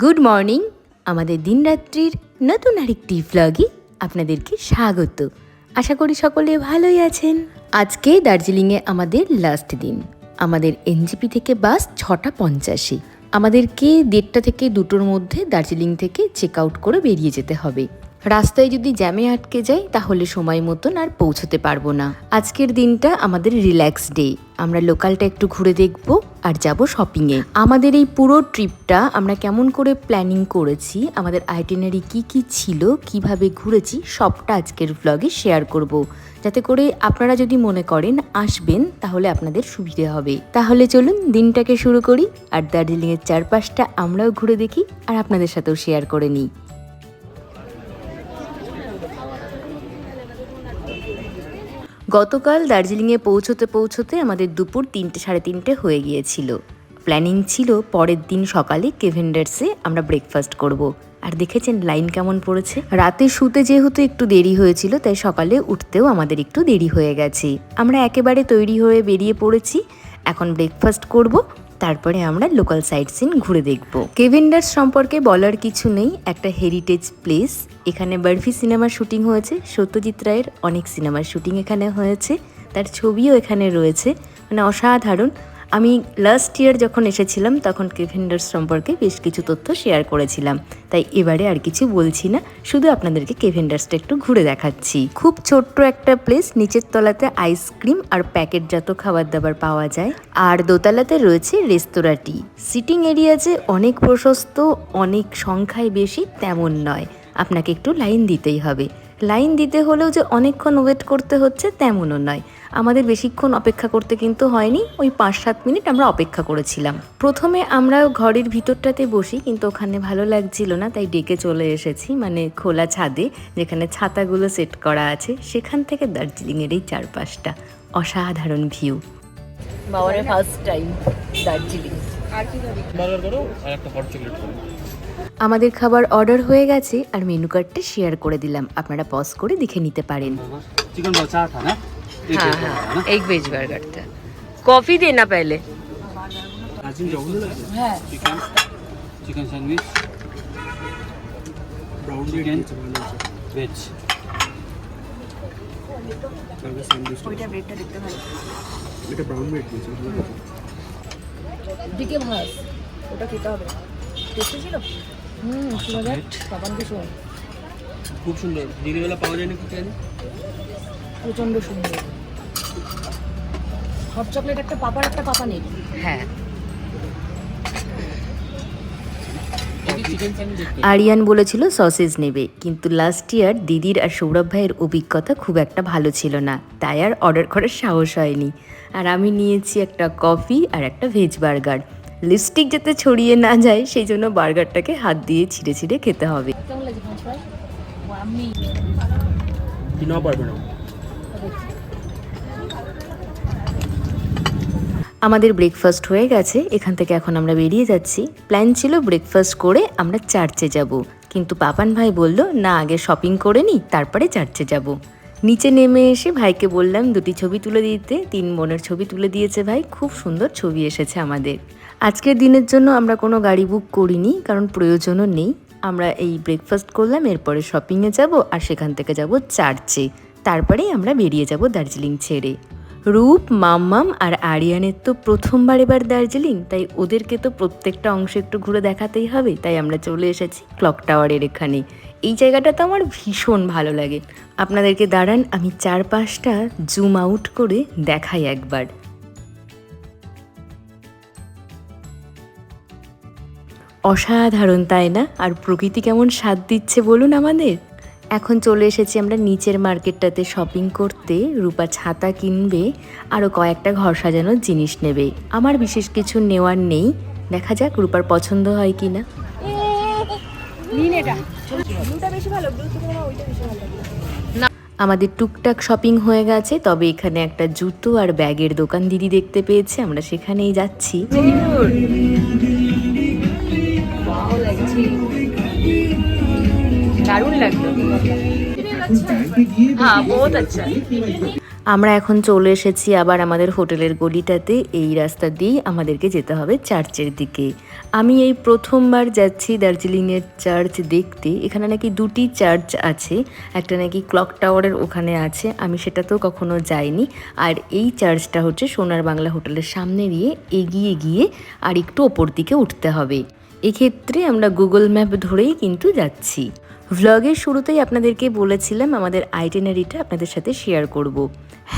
Good morning. আমাদের দিনরাত্রির নতুন আরেকটি ভ্লগে আপনাদেরকে স্বাগত। আশা করি সকলে ভালোই আছেন। আজকে দার্জিলিংয়ে আমাদের লাস্ট দিন। আমাদের এনজেপি থেকে বাস 6:50। আমাদেরকে 1:30 থেকে 2টোর মধ্যে দার্জিলিং থেকে চেক আউট করে বেরিয়ে যেতে হবে। রাস্তায় যদি জ্যামে আটকে যাই তাহলে সময় মতন আর পৌঁছতে পারবো না। আজকের দিনটা আমাদের রিল্যাক্স ডে। আমরা লোকালটা একটু ঘুরে দেখব আর যাব শপিংয়ে। আমাদের এই পুরো ট্রিপটা আমরা কেমন করে প্ল্যানিং করেছি, আমাদের আইটিনারি কি কি ছিল, কিভাবে ঘুরেছি, সবটা আজকের ভ্লগে শেয়ার করব, যাতে করে আপনারা যদি মনে করেন আসবেন তাহলে আপনাদের সুবিধে হবে। তাহলে চলুন দিনটাকে শুরু করি আর দার্জিলিংয়ের চারপাশটা আমরাও ঘুরে দেখি আর আপনাদের সাথেও শেয়ার করে নিই। গতকাল দার্জিলিংয়ে পৌঁছতে আমাদের দুপুর 3টে সাড়ে 3টে হয়ে গিয়েছিল। প্ল্যানিং ছিল পরের দিন সকালে কেভেন্ডার্সে আমরা ব্রেকফাস্ট করব। আর দেখেছেন লাইন কেমন পড়েছে। রাতে শুতে যেহেতু একটু দেরি হয়েছিল তাই সকালে উঠতেও আমাদের একটু দেরি হয়ে গেছে। আমরা একেবারে তৈরি হয়ে বেরিয়ে পড়েছি। এখন ব্রেকফাস্ট করব, তারপরে আমরা লোকাল সাইট সিন ঘুরে দেখব। কেভেন্ডার্স সম্পর্কে বলার কিছু নেই, একটা হেরিটেজ প্লেস। এখানে বরফি সিনেমার শুটিং হয়েছে, সত্যজিৎ রায়ের অনেক সিনেমার শুটিং এখানে হয়েছে, তার ছবিও এখানে রয়েছে, মানে অসাধারণ। আমি লাস্ট ইয়ার যখন এসেছিলাম তখন কেভেন্ডার্স সম্পর্কে বেশ কিছু তথ্য শেয়ার করেছিলাম, তাই এবারে আর কিছু বলছি না, শুধু আপনাদেরকে কেভেন্ডার্সটা একটু ঘুরে দেখাচ্ছি। খুব ছোট্ট একটা প্লেস, নিচের তলাতে আইসক্রিম আর প্যাকেটজাত খাবার দাবার পাওয়া যায়, আর দোতলাতে রয়েছে রেস্তোরাঁটি। সিটিং এরিয়া যে অনেক প্রশস্ত, অনেক সংখ্যায় বেশি তেমন নয়, আপনাকে একটু লাইন দিতেই হবে। লাইন দিতে হলেও যে অনেকক্ষণ ওয়েট করতে হচ্ছে তেমনও নয়। আমাদের বেশিক্ষণ অপেক্ষা করতে কিন্তু হয়নি, ওই 5-7 মিনিট আমরা অপেক্ষা করেছিলাম। প্রথমে আমরা ঘরের ভিতরটাতে বসি, কিন্তু ওখানে ভালো লাগছিল না, তাই ডেকে চলে এসেছি, মানে খোলা ছাদে যেখানে ছাতাগুলো সেট করা আছে। সেখান থেকে দার্জিলিংয়ের এই চারপাশটা অসাধারণ ভিউ। বাবারে ফার্স্ট টাইম দার্জিলিং। আর কি বার্গার করো আর একটা হট চকলেট করো। আমাদের খাবার অর্ডার হয়ে গেছে আর মেনু কার্ডটা শেয়ার করে দিলাম, আপনারা পজ করে দেখে নিতে পারেন। चिकन बचा था ना? हाँ, एक वेज बर्गर था। कॉफी देना पहले। Chicken sandwich, brown chicken veg. ওইটা ব্রেডটা দেখতে ভালো, এটা ব্রাউন ব্রেড দিয়েছে দিকে ভাস, ওটা খেতে হবে। টেস্টি ছিল। খুব সুন্দর, দিনের বেলা পাওয়া যায় না কি জানি, প্রচন্ড সুন্দর। হট চকলেট একটা পাপা নেই। হ্যাঁ, চিকেন স্যান্ডউইচ। আরিয়ান বলেছিল সসেজ নেবে, কিন্তু লাস্ট ইয়ার দিদির আর সৌরভ ভাইয়ের অভিজ্ঞতা খুব একটা ভালো ছিল না, তাই আর অর্ডার করার সাহস হয়নি। আর আমি নিয়েছি একটা কফি আর একটা ভেজ বার্গার। লিপস্টিক যাতে ছড়িয়ে না যায় সেই জন্য বার্গারটাকে হাত দিয়ে ছিঁড়ে ছিঁড়ে খেতে হবে। কেমন লাগছে ফ্রেঞ্চ ফ্রাই? আমি কিনা পারবে না। আমাদের ব্রেকফাস্ট হয়ে গেছে, এখান থেকে এখন আমরা বেরিয়ে যাচ্ছি। প্ল্যান ছিল ব্রেকফাস্ট করে আমরা চার্চে যাব, কিন্তু পাপান ভাই বলল না, আগে শপিং করে নিই তারপরে চার্চে যাব। নিচে নেমে এসে ভাইকে বললাম 2টি ছবি তুলে দিতে। 3 বোনের ছবি তুলে দিয়েছে ভাই, খুব সুন্দর ছবি এসেছে আমাদের। আজকের দিনের জন্য আমরা কোনো গাড়ি বুক করিনি, কারণ প্রয়োজনও নেই। আমরা এই ব্রেকফাস্ট করলাম, এরপরে শপিংয়ে যাব আর সেখান থেকে যাব চার্চে, তারপরেই আমরা বেরিয়ে যাব দার্জিলিং ছেড়ে। রূপ, মাম্মাম আর আরিয়ানের তো প্রথমবার এবার দার্জিলিং, তাই ওদেরকে তো প্রত্যেকটা অংশ একটু ঘুরে দেখাতেই হবে, তাই আমরা চলে এসেছি ক্লক টাওয়ারের এখানে। এই জায়গাটা তো আমার ভীষণ ভালো লাগে। আপনাদেরকে দাঁড়ান আমি চারপাশটা জুম আউট করে দেখাই একবার। অসাধারণ তাই না? আর প্রকৃতি কেমন স্বাদ দিচ্ছে বলুন আমাদের। এখন চলে এসেছি আমরা নিচের মার্কেটটাতে শপিং করতে। রূপা ছাতা কিনবে, আরও কয়েকটা ঘর সাজানোর জিনিস নেবে। আমার বিশেষ কিছু নেওয়ার নেই, দেখা যাক রূপার পছন্দ হয় কি না। আমাদের টুকটাক শপিং হয়ে গেছে, তবে এখানে একটা জুতো আর ব্যাগের দোকান দিদি দেখতে পেয়েছে, আমরা সেখানেই যাচ্ছি। দারুণ লাগলো। হ্যাঁ, বহুত আচ্ছা। আমরা এখন চলে এসেছি আবার আমাদের হোটেলের গলিটাতে। এই রাস্তা দিয়েই আমাদেরকে যেতে হবে চার্চের দিকে। আমি এই প্রথমবার যাচ্ছি দার্জিলিংয়ের চার্চ দেখতে। এখানে নাকি দুটি চার্চ আছে, একটা নাকি ক্লক টাওয়ারের ওখানে আছে, আমি সেটাতেও কখনো যাইনি। আর এই চার্চটা হচ্ছে সোনার বাংলা হোটেলের সামনে দিয়ে এগিয়ে গিয়ে আর একটু ওপর দিকে উঠতে হবে। এক্ষেত্রে আমরা গুগল ম্যাপ ধরেই কিন্তু যাচ্ছি। ভ্লগের শুরুতেই আপনাদেরকে বলেছিলাম আমাদের আইটিনারিটা আপনাদের সাথে শেয়ার করব।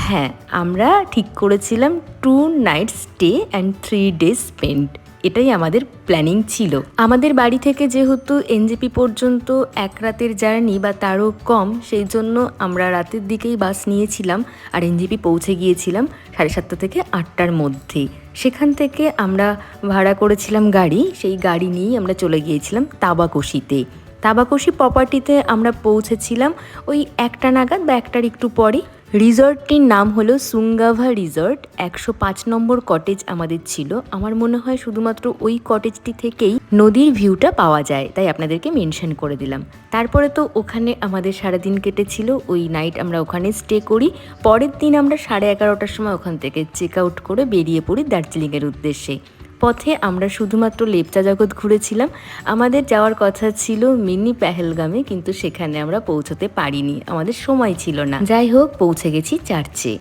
হ্যাঁ, আমরা ঠিক করেছিলাম 2 night stay and 3 days spend, এটাই আমাদের প্ল্যানিং ছিল। আমাদের বাড়ি থেকে যেহেতু এনজেপি পর্যন্ত এক রাতের জার্নি বা তারও কম, সেই জন্য আমরা রাতের দিকেই বাস নিয়েছিলাম আর এনজেপি পৌঁছে গিয়েছিলাম 7:30 থেকে 8টার মধ্যে। সেখান থেকে আমরা ভাড়া করেছিলাম গাড়ি, সেই গাড়ি নিয়েই আমরা চলে গিয়েছিলাম তাবাকশিতে। তাবাকশি প্রপার্টিতে আমরা পৌঁছেছিলাম ওই 1টা নাগাদ বা 1টার একটু পরে। রিসর্টটির নাম হলো সুঙ্গাভা রিসর্ট। 105 নম্বর কটেজ আমাদের ছিল। আমার মনে হয় শুধুমাত্র ওই কটেজটি থেকেই নদীর ভিউটা পাওয়া যায়, তাই আপনাদেরকে মেনশন করে দিলাম। তারপরে তো ওখানে আমাদের সারাদিন কেটেছিল, ওই নাইট আমরা ওখানে স্টে করি। পরের দিন আমরা 11:30টার সময় ওখান থেকে চেক আউট করে বেরিয়ে পড়ি দার্জিলিংয়ের উদ্দেশ্যে। পথে আমরা শুধুমাত্র লেপচা জগৎ ঘুরেছিলাম। আমাদের যাওয়ার কথা ছিল মিনি পেহেলগামে, কিন্তু সেখানে আমরা পৌঁছতে পারিনি, আমাদের সময় ছিল না। যাই হোক, পৌঁছে গেছি চার্চে।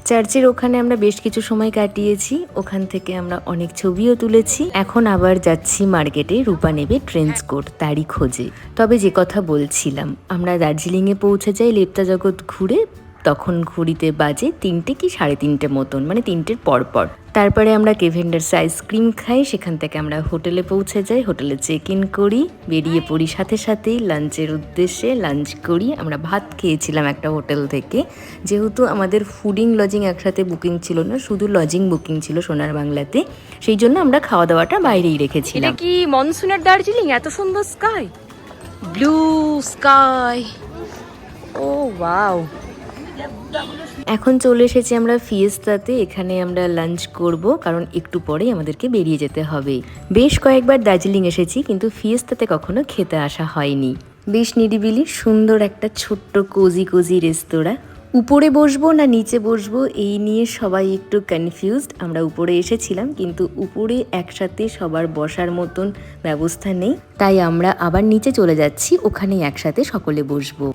চার্চের ওখানে আমরা বেশ কিছু সময় কাটিয়েছি, ওখান থেকে আমরা অনেক ছবিও তুলেছি। এখন আবার যাচ্ছি মার্কেটে, রূপা নেবে ট্রেন্স কোট, তারই খোঁজে। তবে যে কথা বলছিলাম, আমরা দার্জিলিংয়ে পৌঁছে যাই লেপচা জগৎ ঘুরে। তখন ঘড়িতে বাজে 3টে কি 3:30 মতন, মানে 3টের পর। তারপরে আমরা কেভেন্ডার্স আইসক্রিম খাই, সেখান থেকে আমরা হোটেলে পৌঁছে যাই, হোটেলে চেক ইন করি, বেরিয়ে পড়ি সাথে সাথেই লাঞ্চের উদ্দেশ্যে। লাঞ্চ করি, আমরা ভাত খেয়েছিলাম একটা হোটেল থেকে। যেহেতু আমাদের ফুডিং লজিং একসাথে বুকিং ছিল না, শুধু লজিং বুকিং ছিল সোনার বাংলাতে, সেই জন্য আমরা খাওয়া দাওয়াটা বাইরেই রেখেছিলাম। এটা কি মনসুনের দার্জিলিং? এত সুন্দর স্কাই, ব্লু স্কাই, ও ওয়াও। এখন চলে এসেছি আমরা ফিয়েস্তাতে। এখানে আমরা লাঞ্চ করব, কারণ একটু পরেই আমাদেরকে বেরিয়ে যেতে হবে। বেশ কয়েকবার দার্জিলিং এসেছি, কিন্তু ফিয়েস্তাতে কখনো খেতে আসা হয়নি। বেশ নিরিবিলি সুন্দর একটা ছোট্ট কোজি রেস্তোরাঁ। উপরে বসবো না নিচে বসবো এই নিয়ে সবাই একটু কনফিউজড। আমরা উপরে এসেছিলাম, কিন্তু উপরে একসাথে সবার বসার মতন ব্যবস্থা নেই, তাই আমরা আবার নিচে চলে যাচ্ছি, ওখানেই একসাথে সকলে বসবো।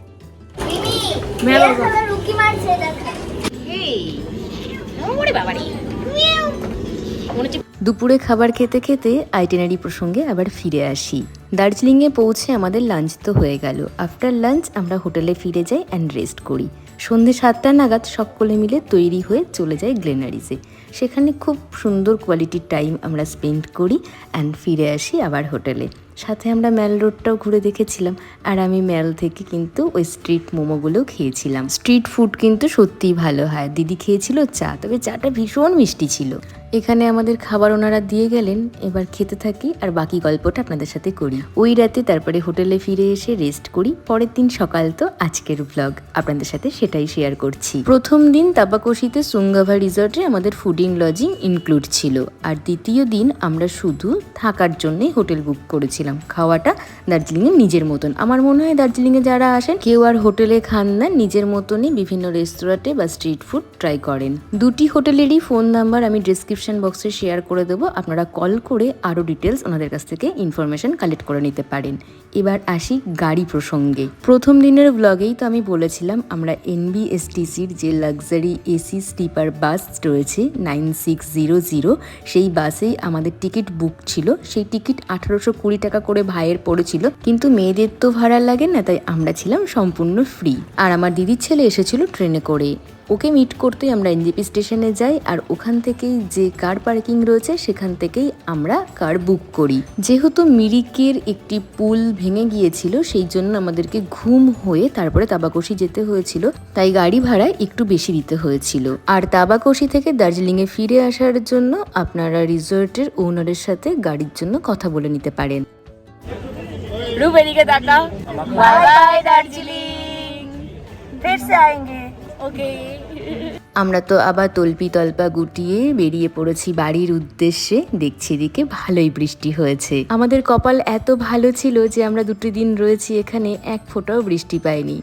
দুপুরে খাবার খেতে খেতে আইটিনারি প্রসঙ্গে আবার ফিরে আসি। দার্জিলিংয়ে পৌঁছে আমাদের লাঞ্চ তো হয়ে গেল। আফটার লাঞ্চ আমরা হোটেলে ফিরে যাই অ্যান্ড রেস্ট করি। সন্ধ্যে 7টা নাগাদ সকলে মিলে তৈরি হয়ে চলে যাই গ্লেনারিসে। সেখানে খুব সুন্দর কোয়ালিটির টাইম আমরা স্পেন্ড করি অ্যান্ড ফিরে আসি আবার হোটেলে। সাথে আমরা ম্যাল রোডটাও ঘুরে দেখেছিলাম, আর আমি ম্যাল থেকে কিন্তু ওই স্ট্রিট মোমোগুলোও খেয়েছিলাম। স্ট্রিট ফুড কিন্তু সত্যিই ভালো হয়। দিদি খেয়েছিল চা, তবে চাটা ভীষণ মিষ্টি ছিল। এখানে আমাদের খাবার ওনারা দিয়ে গেলেন, এবার খেতে থাকি আর বাকি গল্পটা আপনাদের সাথে করি। ওই রাতে তারপরে হোটেলে ফিরে এসে রেস্ট করি। পরের দিন সকাল তো আজকের ব্লগ আপনাদের সাথে সেটাই শেয়ার করছি। প্রথম দিন তাবাকশিতে সুঙ্গাভা রিসর্টে আমাদের ফুডিং লজিং ইনক্লুড ছিল, আর দ্বিতীয় দিন আমরা শুধু থাকার জন্যই হোটেল বুক করেছিলাম। খাওয়াটা দার্জিলিংয়ের নিজের মতন। আমার মনে হয় দার্জিলিংয়ে যারা আসেন কেউ আর হোটেলে খান না, নিজের মতনই বিভিন্ন রেস্তোরাঁতে বা স্ট্রিট ফুড ট্রাই করেন। দুটি হোটেলেরই ফোন নাম্বার আমি ডিসক্রিপশন বক্সে শেয়ার করে দেবো, আপনারা কল করে আরও ডিটেলস ওনাদের কাছ থেকে ইনফরমেশন কালেক্ট করে নিতে পারেন। এবার আসি গাড়ি প্রসঙ্গে। প্রথম দিনের ব্লগেই তো আমি বলেছিলাম আমরা NBSTCর যে লাক্সারি এসি স্লিপার বাস রয়েছে 9600, সেই বাসেই আমাদের টিকিট বুক ছিল। সেই টিকিট 1820 টাকা করে ভাইয়ের পড়েছিল, কিন্তু মেয়েদের তো ভাড়া লাগে না, তাই আমরা ছিলাম সম্পূর্ণ ফ্রি। আর আমার দিদির ছেলে এসেছিল ট্রেনে করে। ওকে মিট করতে আমরা এনজেপি স্টেশনে যাই, আর ওখান থেকেই যে কার পার্কিং রয়েছে সেখান থেকেই আমরা কার বুক করি। যেহেতু মিরিকের একটি পুল ভেঙে গিয়েছিল, সেই জন্য আমাদেরকে ঘুম হয়ে তারপরে তাবাকশি যেতে হয়েছিল, তাই গাড়ি ভাড়া একটু বেশি দিতে হয়েছিল। আর তাবাকশি থেকে দার্জিলিংয়ে ফিরে আসার জন্য আপনারা রিসর্টের ওনারের সাথে গাড়ির জন্য কথা বলে নিতে পারেন। रूप एदिके ताका, बाय बाय दार्जिलिंग, फिर से आएंगे। ओके। আমরা তো আবার তল্পি তল্পা গুটিয়ে বেরিয়ে পড়েছি বাড়ির উদ্দেশ্যে। দেখছি এদিকে ভালোই বৃষ্টি হয়েছে। আমাদের কপাল এত ভালো ছিল যে আমরা 2 দিন রয়েছি এখানে, এক ফোঁটাও বৃষ্টি পাইনি।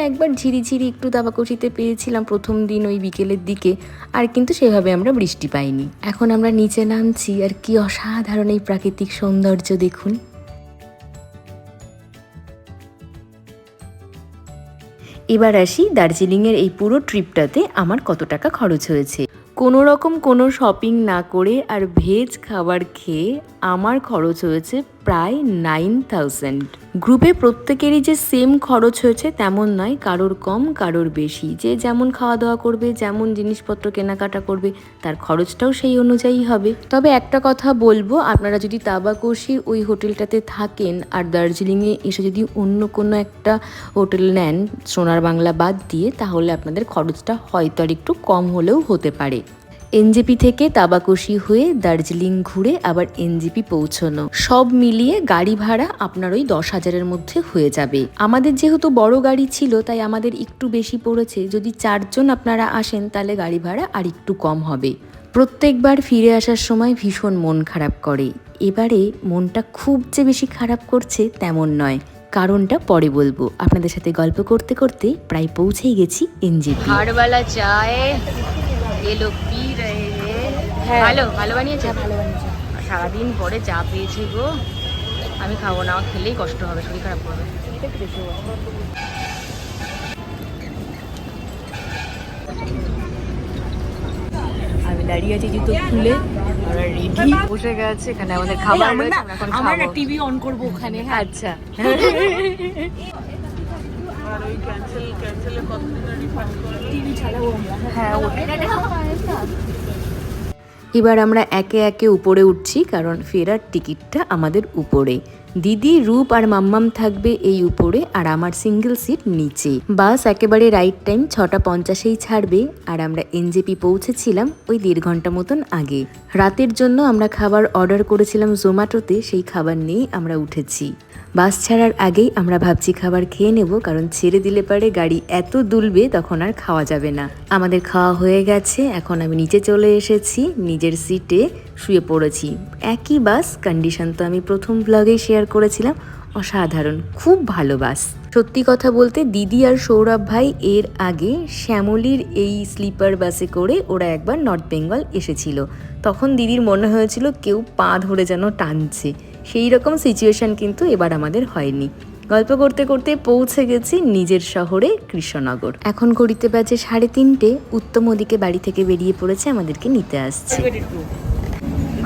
একবার ঝিরিঝিরি একটু দাবাকষিতে পেয়েছিলাম প্রথম দিন ওই বিকেলের দিকে, আর কিন্তু সেভাবে আমরা বৃষ্টি পাইনি। এখন আমরা নিচে নামছি, আর কি অসাধারণ এই প্রাকৃতিক সৌন্দর্য দেখুন। এবার আসি দার্জিলিংয়ের এই পুরো ট্রিপটাতে আমার কত টাকা খরচ হয়েছে। কোনো রকম কোনো শপিং না করে আর ভেজ খাবার খেয়ে আমার খরচ হয়েছে প্রায় 9000। গ্রুপে প্রত্যেকেরই যে সেম খরচ হয়েছে তেমন নয়, কারোর কম কারোর বেশি। যে যেমন খাওয়া দাওয়া করবে, যেমন জিনিসপত্র কেনাকাটা করবে, তার খরচটাও সেই অনুযায়ী হবে। তবে একটা কথা বলবো, আপনারা যদি তাবাকশির ওই হোটেলটাতে থাকেন আর দার্জিলিংয়ে এসে যদি অন্য কোনো একটা হোটেল নেন সোনার বাংলা বাদ দিয়ে, তাহলে আপনাদের খরচটা হয়তো আর একটু কম হলেও হতে পারে। এনজেপি থেকে তাবাকশি হয়ে দার্জিলিং ঘুরে আবার এনজেপি পৌঁছানো, সব মিলিয়ে গাড়ি ভাড়া আপনার ওই 10,000-এর মধ্যে হয়ে যাবে। আমাদের যেহেতু বড় গাড়ি ছিল তাই আমাদের একটু বেশি পড়েছে। যদি 4 জন আপনারা আসেন তাহলে গাড়ি ভাড়া আর একটু কম হবে। প্রত্যেকবার ফিরে আসার সময় ভীষণ মন খারাপ করে। এবারে মনটা খুব যে বেশি খারাপ করছে তেমন নয়, কারণটা পরে বলবো। আপনাদের সাথে গল্প করতে করতে প্রায় পৌঁছেই গেছি এনজেপি। হাড়ওয়ালা চায় ये लोग पी रहे हैं। ভালো বানিয়েছে, ভালো বানিয়েছে। সারাদিন পরে চা পেয়েছি গো, আমি খাবো না, আমার খেলেই কষ্ট হবে, শরীর খারাপ করবে। আমি দাঁড়িয়ে আছি জুতো খুলে, আমরা রেডি বসে গেছে। এখানে আমাদের খাবার রয়েছে, আমরা এখন খাবো। আমরা টিভি অন করব ওখানে। আচ্ছা আর ওই ক্যান্সেলে কতদিনের রিফান্ড করে টিভি ছাড়াবো আমরা। হ্যাঁ এবার আমরা একে একে উপরে উঠছি, কারণ ফেরার টিকিটটা আমাদের উপরে। দিদি, রূপ আর মাম্মাম থাকবে এই উপরে, আর আমার সিঙ্গেল সিট নিচে। বাস একেবারে রাইট টাইম 6:50-এই ছাড়বে, আর আমরা এনজেপি পৌঁছেছিলাম ওই 1.5 ঘন্টা মতন আগে। রাতের জন্য আমরা খাবার অর্ডার করেছিলাম জোম্যাটোতে, সেই খাবার নিয়েই আমরা উঠেছি। বাস ছাড়ার আগেই আমরা ভাবছি খাবার খেয়ে নেব, কারণ ছেড়ে দিলে পারে গাড়ি এত দুলবে তখন আর খাওয়া যাবে না। আমাদের খাওয়া হয়ে গেছে, এখন আমি নিচে চলে এসেছি, নিজের সিটে শুয়ে পড়েছি। একই বাস, কন্ডিশন তো আমি প্রথম ব্লগেই শেয়ার করেছিলাম, অসাধারণ, খুব ভালো বাস। সত্যি কথা বলতে দিদি আর সৌরভ ভাই এর আগে শ্যামলীর এই স্লিপার বাসে করে ওরা একবার নর্থ বেঙ্গল এসেছিল। তখন দিদির মনে হয়েছিল কেউ পা ধরে যেন টানছে। সেই রকম সিচুয়েশন কিন্তু এবার আমাদের হয়নি। গল্প করতে করতে পৌঁছে গেছি নিজের শহরে কৃষ্ণনগর। এখন ঘড়িতে বাজে 3:30। উত্তম ওদিকে বাড়ি থেকে বেরিয়ে পড়েছে আমাদেরকে নিতে আসছে।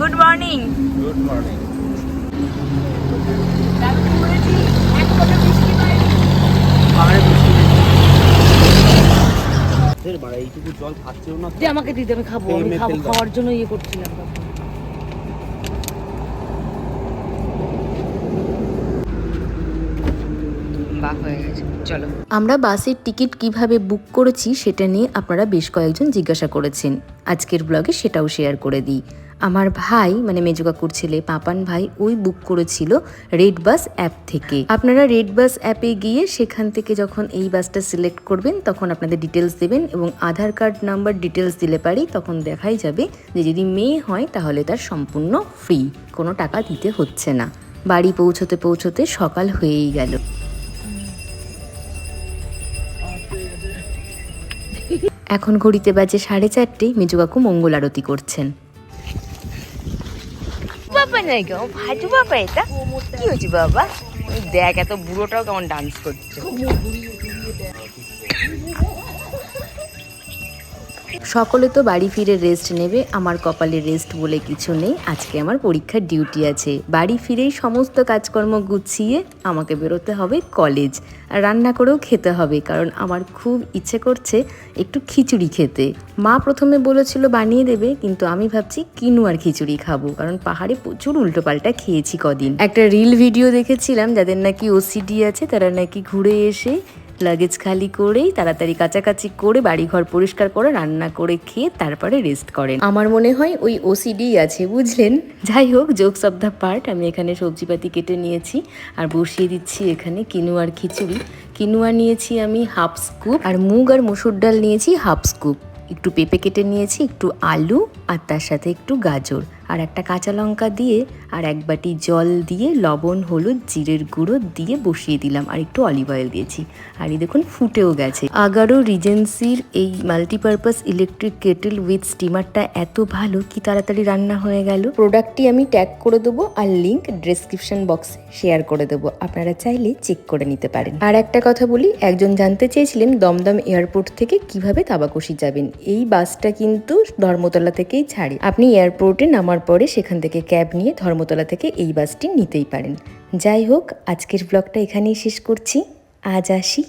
Good morning. Good morning. এইটুকু জল খাচ্ছেও না, আমাকে দিতে, আমি খাবো, আমি খাবো, খাওয়ার জন্য ইয়ে করছিলাম। হয়ে গেছে, চলো। আমরা বাসের টিকিট কিভাবে বুক করেছি সেটা নিয়ে আপনারা বেশ কয়েকজন জিজ্ঞাসা করেছেন। আজকের ব্লগে সেটাও শেয়ার করে দিই। আমার ভাই, মানে মেজো কাকুর ছেলে পাপান ভাই, ওই বুক করেছিল রেড বাস অ্যাপ থেকে। আপনারা রেড বাস অ্যাপে গিয়ে সেখান থেকে যখন এই বাসটা সিলেক্ট করবেন তখন আপনাদের ডিটেলস দেবেন, এবং আধার কার্ড নাম্বার ডিটেলস দিলে পারেই তখন দেখাই যাবে যে যদি মেয়ে হয় তাহলে তার সম্পূর্ণ ফ্রি, কোনো টাকা দিতে হচ্ছে না। বাড়ি পৌঁছতে পৌঁছতে সকাল হয়েই গেল। এখন ঘড়িতে বাজে 4:30। মেজো কাকু মঙ্গল আরতি করছেন। বাবা নাই গো, ভাজু বাবা, এটা কি হয়েছে বাবা? দেখ, এত বুড়োটাও কেমন ডান্স করছে। সকলে তো বাড়ি ফিরে রেস্ট নেবে, আমার কপালে রেস্ট বলে কিছু নেই। আজকে আমার পরীক্ষার ডিউটি আছে। বাড়ি ফিরেই সমস্ত কাজকর্ম গুছিয়ে আমাকে বেরোতে হবে কলেজ, আর রান্না করেও খেতে হবে, কারণ আমার খুব ইচ্ছে করছে একটু খিচুড়ি খেতে। মা প্রথমে বলেছিল বানিয়ে দেবে, কিন্তু আমি ভাবছি কিনুয়ার খিচুড়ি খাবো, কারণ পাহাড়ে প্রচুর উল্টোপাল্টা খেয়েছি কদিন। একটা রিল ভিডিও দেখেছিলাম, যাদের নাকি ওসিডি আছে তারা নাকি ঘুরে এসে লাগেজ খালি করেই তাড়াতাড়ি কাছাকাছি করে বাড়িঘর পরিষ্কার করে রান্না করে খেয়ে তারপরে রেস্ট করেন। আমার মনে হয় ওই ওসিডি আছে, বুঝলেন। যাই হোক, জোকস অফ দ্য পার্ট, আমি এখানে সবজিপাতি কেটে নিয়েছি আর বসিয়ে দিচ্ছি এখানে কিনুয়ার খিচুড়ি। কিনুয়া নিয়েছি আমি 1/2 স্কুপ, আর মুগ আর মসুর ডাল নিয়েছি 1/2 স্কুপ। একটু পেঁপে কেটে নিয়েছি, একটু আলু আর তার সাথে একটু গাজর আর একটা কাঁচা লঙ্কা দিয়ে আর এক বাটি জল দিয়ে লবণ হলুদ জিরের গুঁড়ো দিয়ে বসিয়ে দিলাম আর একটু অলিভ অয়েল দিয়েছি। আর এই দেখুন ফুটেও গেছে। আগারো রিজেন্সির এই মাল্টিপারপাস ইলেকট্রিক কেটেল উইথ স্টিমারটা এত ভালো, কি তাড়াতাড়ি রান্না হয়ে গেল। প্রোডাক্টটি আমি ট্যাগ করে দেবো আর লিঙ্ক ডেসক্রিপশন বক্সে শেয়ার করে দেবো, আপনারা চাইলে চেক করে নিতে পারেন। আর একটা কথা বলি, একজন জানতে চেয়েছিলেন দমদম এয়ারপোর্ট থেকে কিভাবে তাবাকশি যাবেন। এই বাসটা কিন্তু ধর্মতলা থেকেই ছাড়ে, আপনি এয়ারপোর্টে নামার পরে সেখান থেকে ক্যাব নিয়ে ধর্মতলা থেকে এই বাসটি নিতেই পারেন। যাই হোক, আজকের ব্লগটা এখানেই শেষ করছি। আজ আসি।